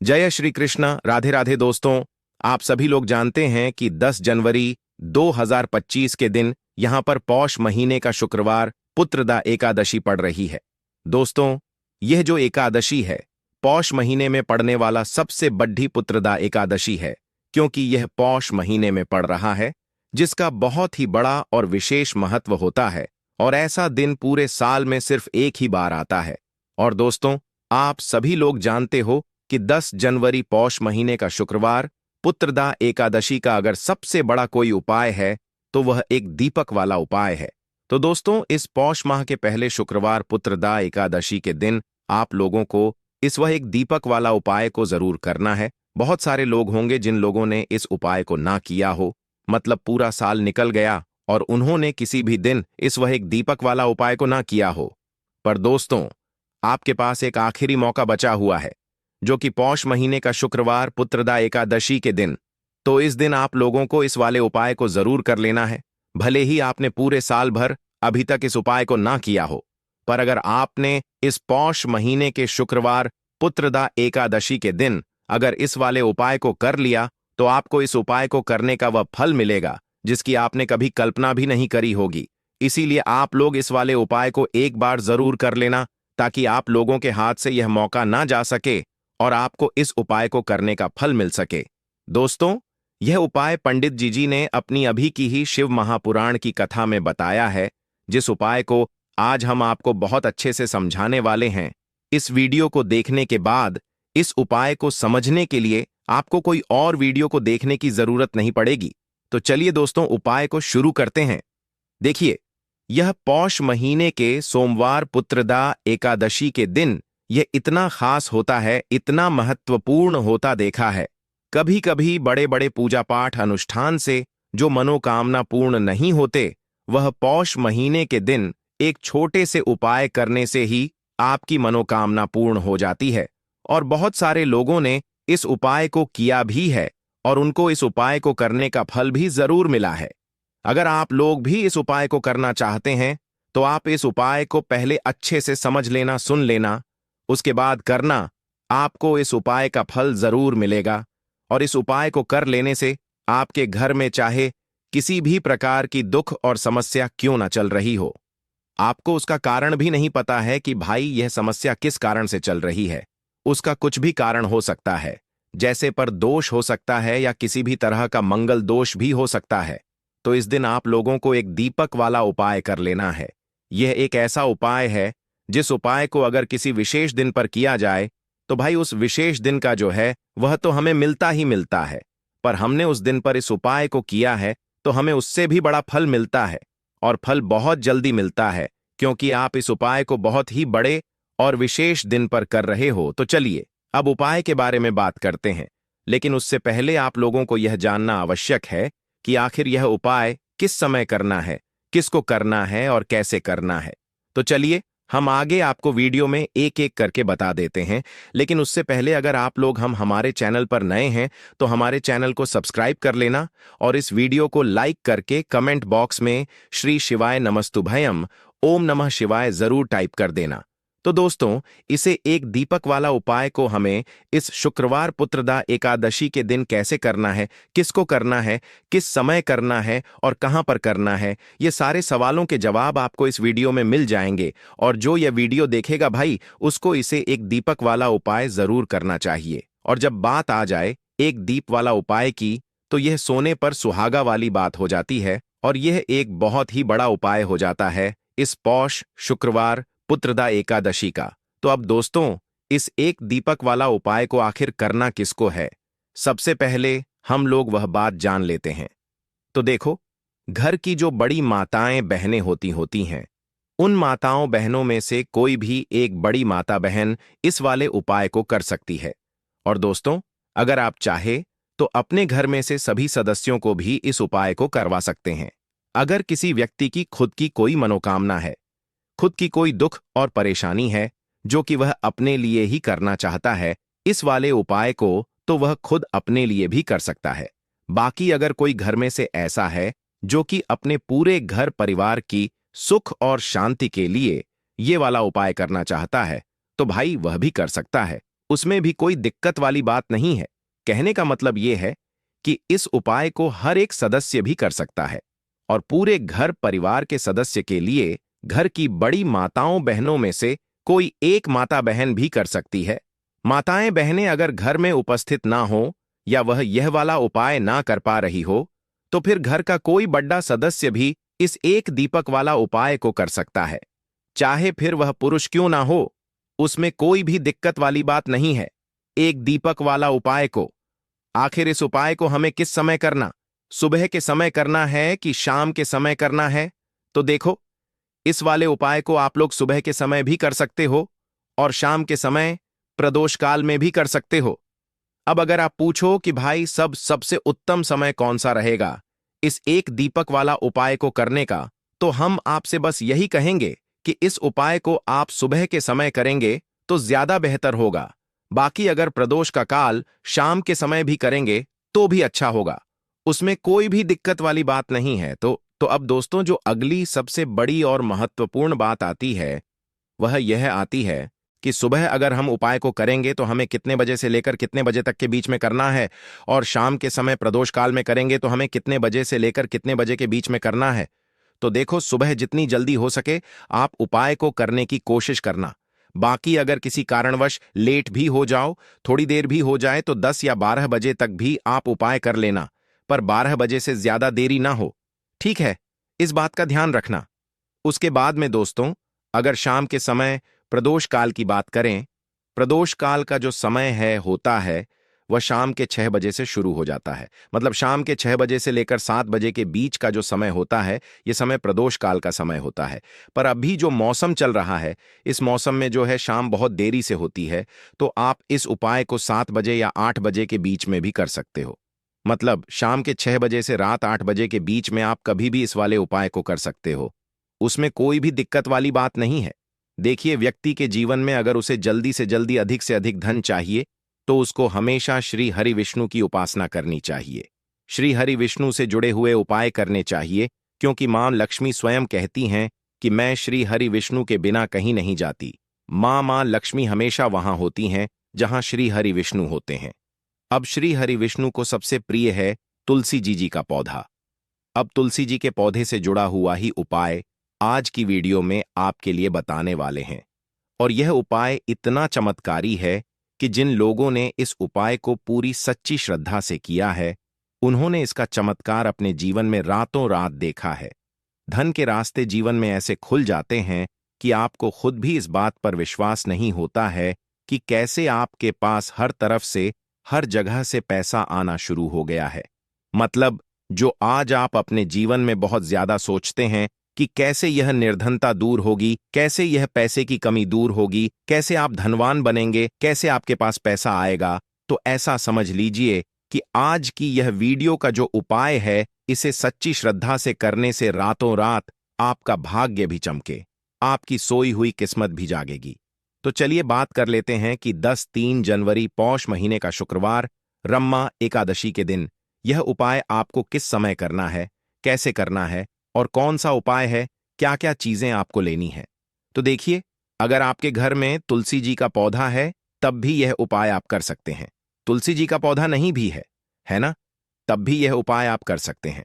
जय श्री कृष्ण। राधे राधे दोस्तों। आप सभी लोग जानते हैं कि 10 जनवरी 2025 के दिन यहां पर पौष महीने का शुक्रवार पुत्रदा एकादशी पड़ रही है। दोस्तों, यह जो एकादशी है पौष महीने में पड़ने वाला सबसे बड़ी पुत्रदा एकादशी है, क्योंकि यह पौष महीने में पड़ रहा है, जिसका बहुत ही बड़ा और विशेष महत्व होता है। और ऐसा दिन पूरे साल में सिर्फ एक ही बार आता है। और दोस्तों, आप सभी लोग जानते हो कि 10 जनवरी पौष महीने का शुक्रवार पुत्रदा एकादशी का अगर सबसे बड़ा कोई उपाय है तो वह एक दीपक वाला उपाय है। तो दोस्तों, इस पौष माह के पहले शुक्रवार पुत्रदा एकादशी के दिन आप लोगों को वह एक दीपक वाला उपाय को जरूर करना है। बहुत सारे लोग होंगे जिन लोगों ने इस उपाय को ना किया हो, मतलब पूरा साल निकल गया और उन्होंने किसी भी दिन वह एक दीपक वाला उपाय को ना किया हो। पर दोस्तों, आपके पास एक आखिरी मौका बचा हुआ है, जो कि पौष महीने का शुक्रवार पुत्रदा एकादशी के दिन। तो इस दिन आप लोगों को इस वाले उपाय को जरूर कर लेना है। भले ही आपने पूरे साल भर अभी तक इस उपाय को ना किया हो, पर अगर आपने इस पौष महीने के शुक्रवार पुत्रदा एकादशी के दिन अगर इस वाले उपाय को कर लिया तो आपको इस उपाय को करने का वह फल मिलेगा जिसकी आपने कभी कल्पना भी नहीं करी होगी। इसीलिए आप लोग इस वाले उपाय को एक बार जरूर कर लेना, ताकि आप लोगों के हाथ से यह मौका ना जा सके और आपको इस उपाय को करने का फल मिल सके। दोस्तों, यह उपाय पंडित जी ने अपनी अभी की ही शिव महापुराण की कथा में बताया है, जिस उपाय को आज हम आपको बहुत अच्छे से समझाने वाले हैं। इस वीडियो को देखने के बाद इस उपाय को समझने के लिए आपको कोई और वीडियो को देखने की जरूरत नहीं पड़ेगी। तो चलिए दोस्तों, उपाय को शुरू करते हैं। देखिए, यह पौष महीने के सोमवार पुत्रदा एकादशी के दिन यह इतना खास होता है, इतना महत्वपूर्ण होता देखा है। कभी कभी बड़े बड़े पूजा पाठ अनुष्ठान से जो मनोकामना पूर्ण नहीं होते, वह पौष महीने के दिन एक छोटे से उपाय करने से ही आपकी मनोकामना पूर्ण हो जाती है। और बहुत सारे लोगों ने इस उपाय को किया भी है और उनको इस उपाय को करने का फल भी जरूर मिला है। अगर आप लोग भी इस उपाय को करना चाहते हैं तो आप इस उपाय को पहले अच्छे से समझ लेना, सुन लेना, उसके बाद करना। आपको इस उपाय का फल जरूर मिलेगा। और इस उपाय को कर लेने से आपके घर में चाहे किसी भी प्रकार की दुख और समस्या क्यों ना चल रही हो, आपको उसका कारण भी नहीं पता है कि भाई यह समस्या किस कारण से चल रही है, उसका कुछ भी कारण हो सकता है, जैसे पर दोष हो सकता है या किसी भी तरह का मंगल दोष भी हो सकता है। तो इस दिन आप लोगों को एक दीपक वाला उपाय कर लेना है। यह एक ऐसा उपाय है जिस उपाय को अगर किसी विशेष दिन पर किया जाए तो भाई उस विशेष दिन का जो है वह तो हमें मिलता ही मिलता है, पर हमने उस दिन पर इस उपाय को किया है तो हमें उससे भी बड़ा फल मिलता है। और फल बहुत जल्दी मिलता है, क्योंकि आप इस उपाय को बहुत ही बड़े और विशेष दिन पर कर रहे हो। तो चलिए अब उपाय के बारे में बात करते हैं, लेकिन उससे पहले आप लोगों को यह जानना आवश्यक है कि आखिर यह उपाय किस समय करना है, किसको करना है और कैसे करना है। तो चलिए हम आगे आपको वीडियो में एक एक करके बता देते हैं। लेकिन उससे पहले अगर आप लोग हमारे चैनल पर नए हैं तो हमारे चैनल को सब्सक्राइब कर लेना और इस वीडियो को लाइक करके कमेंट बॉक्स में श्री शिवाय नमस्तुभयम, ओम नमः शिवाय जरूर टाइप कर देना। तो दोस्तों, इसे एक दीपक वाला उपाय को हमें इस शुक्रवार पुत्रदा एकादशी के दिन कैसे करना है, किसको करना है, किस समय करना है और कहां पर करना है, ये सारे सवालों के जवाब आपको इस वीडियो में मिल जाएंगे। और जो यह वीडियो देखेगा भाई, उसको इसे एक दीपक वाला उपाय जरूर करना चाहिए। और जब बात आ जाए एक दीप वाला उपाय की, तो यह सोने पर सुहागा वाली बात हो जाती है और यह एक बहुत ही बड़ा उपाय हो जाता है इस पौष शुक्रवार पुत्रदा एकादशी का। तो अब दोस्तों, इस एक दीपक वाला उपाय को आखिर करना किसको है, सबसे पहले हम लोग वह बात जान लेते हैं। तो देखो, घर की जो बड़ी माताएं बहनें होती हैं, उन माताओं बहनों में से कोई भी एक बड़ी माता बहन इस वाले उपाय को कर सकती है। और दोस्तों, अगर आप चाहे तो अपने घर में से सभी सदस्यों को भी इस उपाय को करवा सकते हैं। अगर किसी व्यक्ति की खुद की कोई मनोकामना है, खुद की कोई दुख और परेशानी है जो कि वह अपने लिए ही करना चाहता है इस वाले उपाय को, तो वह खुद अपने लिए भी कर सकता है। बाकी अगर कोई घर में से ऐसा है जो कि अपने पूरे घर परिवार की सुख और शांति के लिए ये वाला उपाय करना चाहता है, तो भाई वह भी कर सकता है। उसमें भी कोई दिक्कत वाली बात नहीं है। कहने का मतलब यह है कि इस उपाय को हर एक सदस्य भी कर सकता है और पूरे घर परिवार के सदस्य के लिए घर की बड़ी माताओं बहनों में से कोई एक माता बहन भी कर सकती है। माताएं बहनें अगर घर में उपस्थित ना हो या वह यह वाला उपाय ना कर पा रही हो तो फिर घर का कोई बड़ा सदस्य भी इस एक दीपक वाला उपाय को कर सकता है, चाहे फिर वह पुरुष क्यों ना हो। उसमें कोई भी दिक्कत वाली बात नहीं है। एक दीपक वाला उपाय को, आखिर इस उपाय को हमें किस समय करना, सुबह के समय करना है कि शाम के समय करना है? तो देखो, इस वाले उपाय को आप लोग सुबह के समय भी कर सकते हो और शाम के समय प्रदोष काल में भी कर सकते हो। अब अगर आप पूछो कि भाई सबसे उत्तम समय कौन सा रहेगा इस एक दीपक वाला उपाय को करने का, तो हम आपसे बस यही कहेंगे कि इस उपाय को आप सुबह के समय करेंगे तो ज्यादा बेहतर होगा। बाकी अगर प्रदोष का काल शाम के समय भी करेंगे तो भी अच्छा होगा, उसमें कोई भी दिक्कत वाली बात नहीं है। तो अब दोस्तों, जो अगली सबसे बड़ी और महत्वपूर्ण बात आती है वह यह आती है कि सुबह अगर हम उपाय को करेंगे तो हमें कितने बजे से लेकर कितने बजे तक के बीच में करना है, और शाम के समय प्रदोष काल में करेंगे तो हमें कितने बजे से लेकर कितने बजे के बीच में करना है। तो देखो, सुबह जितनी जल्दी हो सके आप उपाय को करने की कोशिश करना। बाकी अगर किसी कारणवश लेट भी हो जाओ, थोड़ी देर भी हो जाए, तो 10 या 12 बजे तक भी आप उपाय कर लेना, पर 12 बजे से ज्यादा देरी ना हो, ठीक है? इस बात का ध्यान रखना। उसके बाद में दोस्तों, अगर शाम के समय प्रदोष काल की बात करें, प्रदोष काल का जो समय होता है वह शाम के 6 बजे से शुरू हो जाता है। मतलब शाम के 6 बजे से लेकर 7 बजे के बीच का जो समय होता है, यह समय प्रदोष काल का समय होता है। पर अभी जो मौसम चल रहा है, इस मौसम में जो है शाम बहुत देरी से होती है, तो आप इस उपाय को 7 बजे या 8 बजे के बीच में भी कर सकते हो। मतलब शाम के 6 बजे से रात 8 बजे के बीच में आप कभी भी इस वाले उपाय को कर सकते हो, उसमें कोई भी दिक्कत वाली बात नहीं है। देखिए, व्यक्ति के जीवन में अगर उसे जल्दी से अधिक धन चाहिए तो उसको हमेशा श्री हरि विष्णु की उपासना करनी चाहिए। श्री हरि विष्णु से जुड़े हुए उपाय करने चाहिए, क्योंकि मां लक्ष्मी स्वयं कहती हैं कि मैं श्री हरि विष्णु के बिना कहीं नहीं जाती। मां लक्ष्मी हमेशा वहां होती हैं जहां श्री हरि विष्णु होते हैं। अब श्री हरि विष्णु को सबसे प्रिय है तुलसी जी का पौधा। अब तुलसी जी के पौधे से जुड़ा हुआ ही उपाय आज की वीडियो में आपके लिए बताने वाले हैं, और यह उपाय इतना चमत्कारी है कि जिन लोगों ने इस उपाय को पूरी सच्ची श्रद्धा से किया है, उन्होंने इसका चमत्कार अपने जीवन में रातों रात देखा है। धन के रास्ते जीवन में ऐसे खुल जाते हैं कि आपको खुद भी इस बात पर विश्वास नहीं होता है कि कैसे आपके पास हर तरफ से, हर जगह से पैसा आना शुरू हो गया है। मतलब जो आज आप अपने जीवन में बहुत ज्यादा सोचते हैं कि कैसे यह निर्धनता दूर होगी, कैसे यह पैसे की कमी दूर होगी, कैसे आप धनवान बनेंगे, कैसे आपके पास पैसा आएगा, तो ऐसा समझ लीजिए कि आज की यह वीडियो का जो उपाय है, इसे सच्ची श्रद्धा से करने से रातों रात आपका भाग्य भी चमके, आपकी सोई हुई किस्मत भी जागेगी। तो चलिए बात कर लेते हैं कि 10-3 जनवरी पौष महीने का शुक्रवार, रम्मा एकादशी के दिन यह उपाय आपको किस समय करना है, कैसे करना है और कौन सा उपाय है, क्या क्या चीजें आपको लेनी है। तो देखिए, अगर आपके घर में तुलसी जी का पौधा है तब भी यह उपाय आप कर सकते हैं। तुलसी जी का पौधा नहीं भी है ना, तब भी यह उपाय आप कर सकते हैं।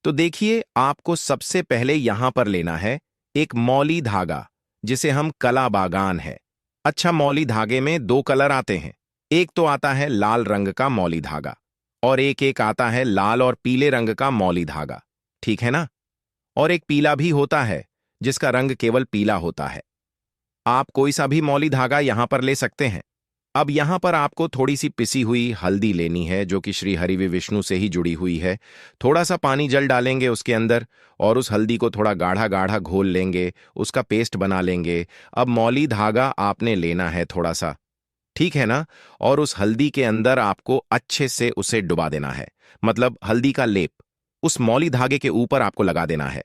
तो देखिए, आपको सबसे पहले यहां पर लेना है एक मौली धागा, जिसे हम कला बागान है। अच्छा, मौली धागे में 2 कलर आते हैं। एक तो आता है लाल रंग का मौली धागा और एक आता है लाल और पीले रंग का मौली धागा, ठीक है ना। और एक पीला भी होता है जिसका रंग केवल पीला होता है। आप कोई सा भी मौली धागा यहां पर ले सकते हैं। अब यहां पर आपको थोड़ी सी पिसी हुई हल्दी लेनी है, जो कि श्री हरि विष्णु से ही जुड़ी हुई है। थोड़ा सा पानी जल डालेंगे उसके अंदर और उस हल्दी को थोड़ा गाढ़ा गाढ़ा घोल लेंगे, उसका पेस्ट बना लेंगे। अब मौली धागा आपने लेना है थोड़ा सा, ठीक है ना, और उस हल्दी के अंदर आपको अच्छे से उसे डुबा देना है। मतलब हल्दी का लेप उस मौली धागे के ऊपर आपको लगा देना है।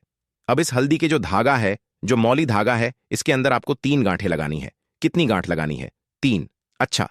अब इस हल्दी के जो धागा है, जो मौली धागा है, इसके अंदर आपको 3 गांठें लगानी है। कितनी गांठ लगानी है? 3। अच्छा,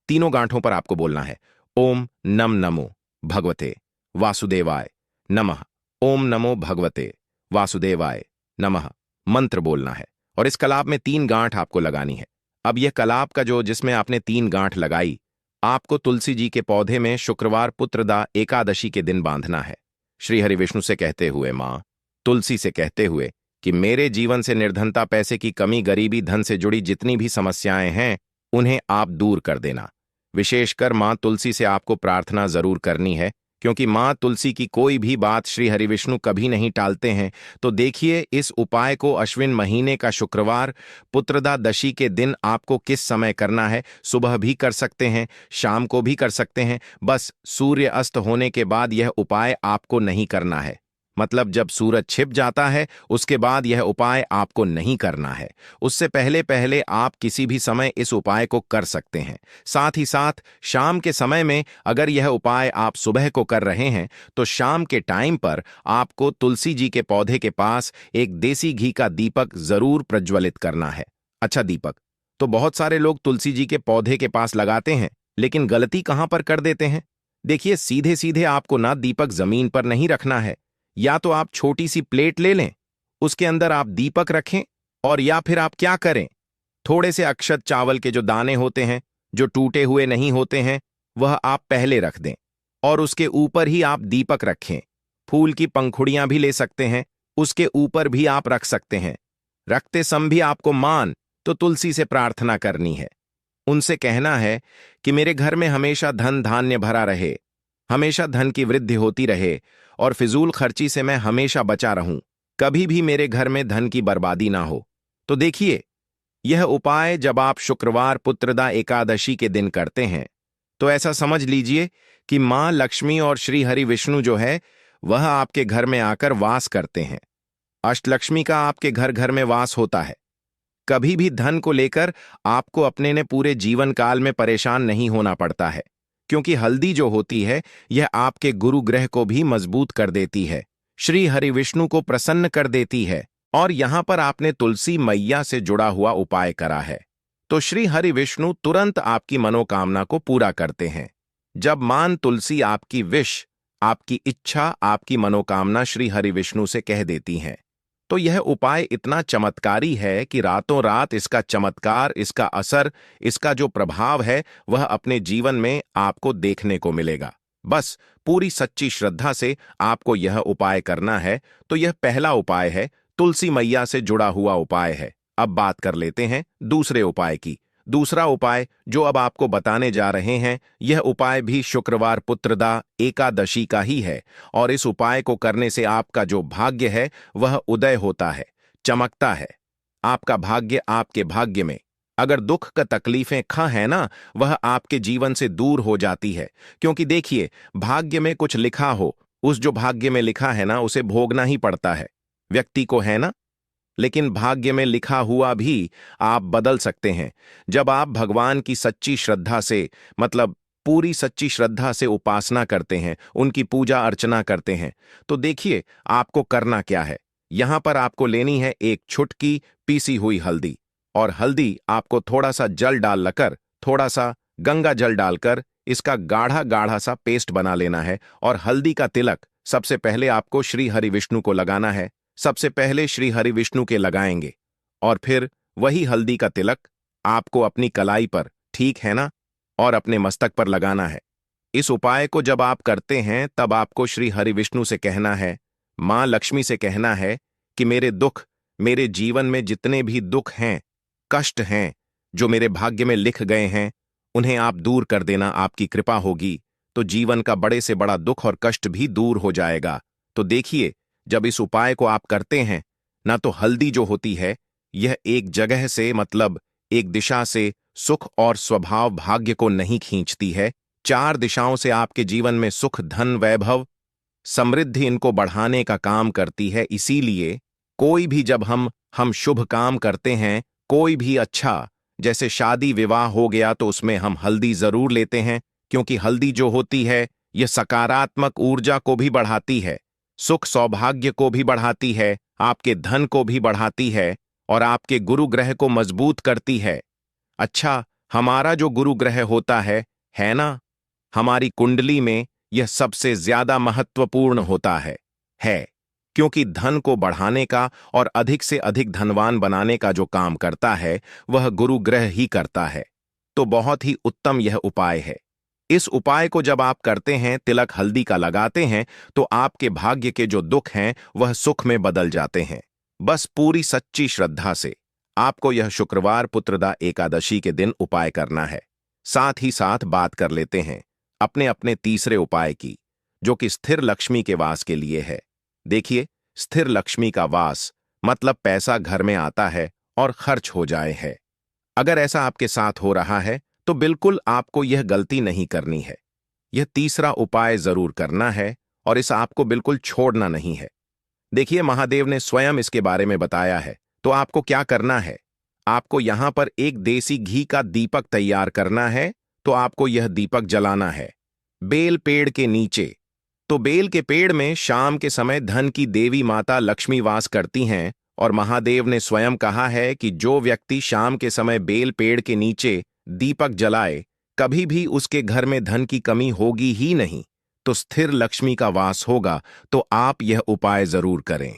तीनों गांठों पर आपको बोलना है ओम नम नमो भगवते वासुदेवाय नमः। ओम नमो भगवते वासुदेवाय नमः मंत्र बोलना है और इस कलाप में 3 गांठ आपको लगानी है। अब यह कलाप का जो जिसमें आपने 3 गांठ लगाई, आपको तुलसी जी के पौधे में शुक्रवार पुत्रदा एकादशी के दिन बांधना है। श्री हरि विष्णु से कहते हुए, मां तुलसी से कहते हुए कि मेरे जीवन से निर्धनता, पैसे की कमी, गरीबी, धन से जुड़ी जितनी भी समस्याएं हैं उन्हें आप दूर कर देना। विशेषकर मां तुलसी से आपको प्रार्थना जरूर करनी है, क्योंकि मां तुलसी की कोई भी बात श्री हरि विष्णु कभी नहीं टालते हैं। तो देखिए, इस उपाय को अश्विन महीने का शुक्रवार पुत्रदा दशी के दिन आपको किस समय करना है। सुबह भी कर सकते हैं, शाम को भी कर सकते हैं, बस सूर्य अस्त होने के बाद यह उपाय आपको नहीं करना है। मतलब जब सूरज छिप जाता है उसके बाद यह उपाय आपको नहीं करना है। उससे पहले पहले आप किसी भी समय इस उपाय को कर सकते हैं। साथ ही साथ शाम के समय में अगर यह उपाय आप सुबह को कर रहे हैं तो शाम के टाइम पर आपको तुलसी जी के पौधे के पास एक देसी घी का दीपक जरूर प्रज्वलित करना है। अच्छा, दीपक तो बहुत सारे लोग तुलसी जी के पौधे के पास लगाते हैं, लेकिन गलती कहां पर कर देते हैं। देखिए, सीधे सीधे आपको ना दीपक जमीन पर नहीं रखना है। या तो आप छोटी सी प्लेट ले लें, उसके अंदर आप दीपक रखें, और या फिर आप क्या करें, थोड़े से अक्षत चावल के जो दाने होते हैं, जो टूटे हुए नहीं होते हैं, वह आप पहले रख दें और उसके ऊपर ही आप दीपक रखें। फूल की पंखुड़ियां भी ले सकते हैं, उसके ऊपर भी आप रख सकते हैं। रखते समय भी आपको मान तो तुलसी से प्रार्थना करनी है। उनसे कहना है कि मेरे घर में हमेशा धन धान्य भरा रहे, हमेशा धन की वृद्धि होती रहे और फिजूल खर्ची से मैं हमेशा बचा रहूं, कभी भी मेरे घर में धन की बर्बादी ना हो। तो देखिए, यह उपाय जब आप शुक्रवार पुत्रदा एकादशी के दिन करते हैं तो ऐसा समझ लीजिए कि मां लक्ष्मी और श्री हरि विष्णु जो है वह आपके घर में आकर वास करते हैं। अष्टलक्ष्मी का आपके घर घर में वास होता है। कभी भी धन को लेकर आपको अपने ने पूरे जीवन काल में परेशान नहीं होना पड़ता है, क्योंकि हल्दी जो होती है यह आपके गुरु ग्रह को भी मजबूत कर देती है, श्री हरि विष्णु को प्रसन्न कर देती है। और यहां पर आपने तुलसी मैया से जुड़ा हुआ उपाय करा है तो श्री हरि विष्णु तुरंत आपकी मनोकामना को पूरा करते हैं। जब मान तुलसी आपकी विश, आपकी इच्छा, आपकी मनोकामना श्री हरि विष्णु से कह देती हैं, तो यह उपाय इतना चमत्कारी है कि रातों रात इसका चमत्कार, इसका असर, इसका जो प्रभाव है वह अपने जीवन में आपको देखने को मिलेगा। बस पूरी सच्ची श्रद्धा से आपको यह उपाय करना है। तो यह पहला उपाय है, तुलसी मैया से जुड़ा हुआ उपाय है। अब बात कर लेते हैं दूसरे उपाय की। दूसरा उपाय जो अब आपको बताने जा रहे हैं, यह उपाय भी शुक्रवार पुत्रदा एकादशी का ही है, और इस उपाय को करने से आपका जो भाग्य है वह उदय होता है, चमकता है। आपका भाग्य, आपके भाग्य में अगर दुख का तकलीफें खा है ना, वह आपके जीवन से दूर हो जाती है। क्योंकि देखिए, भाग्य में कुछ लिखा हो, उस जो भाग्य में लिखा है ना उसे भोगना ही पड़ता है व्यक्ति को, है ना। लेकिन भाग्य में लिखा हुआ भी आप बदल सकते हैं जब आप भगवान की सच्ची श्रद्धा से, मतलब पूरी सच्ची श्रद्धा से उपासना करते हैं, उनकी पूजा अर्चना करते हैं। तो देखिए, आपको करना क्या है। यहां पर आपको लेनी है एक छुटकी पीसी हुई हल्दी, और हल्दी आपको थोड़ा सा जल डालकर, थोड़ा सा गंगा जल डालकर इसका गाढ़ा गाढ़ा सा पेस्ट बना लेना है। और हल्दी का तिलक सबसे पहले आपको श्री हरि विष्णु को लगाना है। सबसे पहले श्री हरि विष्णु के लगाएंगे और फिर वही हल्दी का तिलक आपको अपनी कलाई पर, ठीक है ना, और अपने मस्तक पर लगाना है। इस उपाय को जब आप करते हैं तब आपको श्री हरि विष्णु से कहना है, मां लक्ष्मी से कहना है कि मेरे दुख, मेरे जीवन में जितने भी दुख हैं, कष्ट हैं, जो मेरे भाग्य में लिख गए हैं, उन्हें आप दूर कर देना। आपकी कृपा होगी तो जीवन का बड़े से बड़ा दुख और कष्ट भी दूर हो जाएगा। तो देखिए, जब इस उपाय को आप करते हैं ना, तो हल्दी जो होती है यह एक जगह से, मतलब एक दिशा से सुख और स्वभाव भाग्य को नहीं खींचती है। 4 दिशाओं से आपके जीवन में सुख, धन, वैभव, समृद्धि इनको बढ़ाने का काम करती है। इसीलिए कोई भी जब हम शुभ काम करते हैं, कोई भी अच्छा, जैसे शादी विवाह हो गया, तो उसमें हम हल्दी जरूर लेते हैं, क्योंकि हल्दी जो होती है यह सकारात्मक ऊर्जा को भी बढ़ाती है, सुख सौभाग्य को भी बढ़ाती है, आपके धन को भी बढ़ाती है और आपके गुरु ग्रह को मजबूत करती है। अच्छा, हमारा जो गुरु ग्रह होता है ना, हमारी कुंडली में यह सबसे ज्यादा महत्वपूर्ण होता है। क्योंकि धन को बढ़ाने का और अधिक से अधिक धनवान बनाने का जो काम करता है वह गुरु ग्रह ही करता है। तो बहुत ही उत्तम यह उपाय है। इस उपाय को जब आप करते हैं, तिलक हल्दी का लगाते हैं, तो आपके भाग्य के जो दुख हैं वह सुख में बदल जाते हैं। बस पूरी सच्ची श्रद्धा से आपको यह शुक्रवार पुत्रदा एकादशी के दिन उपाय करना है। साथ ही साथ बात कर लेते हैं अपने अपने तीसरे उपाय की, जो कि स्थिर लक्ष्मी के वास के लिए है। देखिए, स्थिर लक्ष्मी का वास मतलब पैसा घर में आता है और खर्च हो जाए है। अगर ऐसा आपके साथ हो रहा है तो बिल्कुल आपको यह गलती नहीं करनी है। यह तीसरा उपाय जरूर करना है और इसे आपको बिल्कुल छोड़ना नहीं है। देखिए, महादेव ने स्वयं इसके बारे में बताया है। तो आपको क्या करना है, आपको यहां पर एक देसी घी का दीपक तैयार करना है। तो आपको यह दीपक जलाना है बेल पेड़ के नीचे। तो बेल के पेड़ में शाम के समय धन की देवी माता लक्ष्मी वास करती हैं और महादेव ने स्वयं कहा है कि जो व्यक्ति शाम के समय बेल पेड़ के नीचे दीपक जलाए, कभी भी उसके घर में धन की कमी होगी ही नहीं। तो स्थिर लक्ष्मी का वास होगा। तो आप यह उपाय जरूर करें।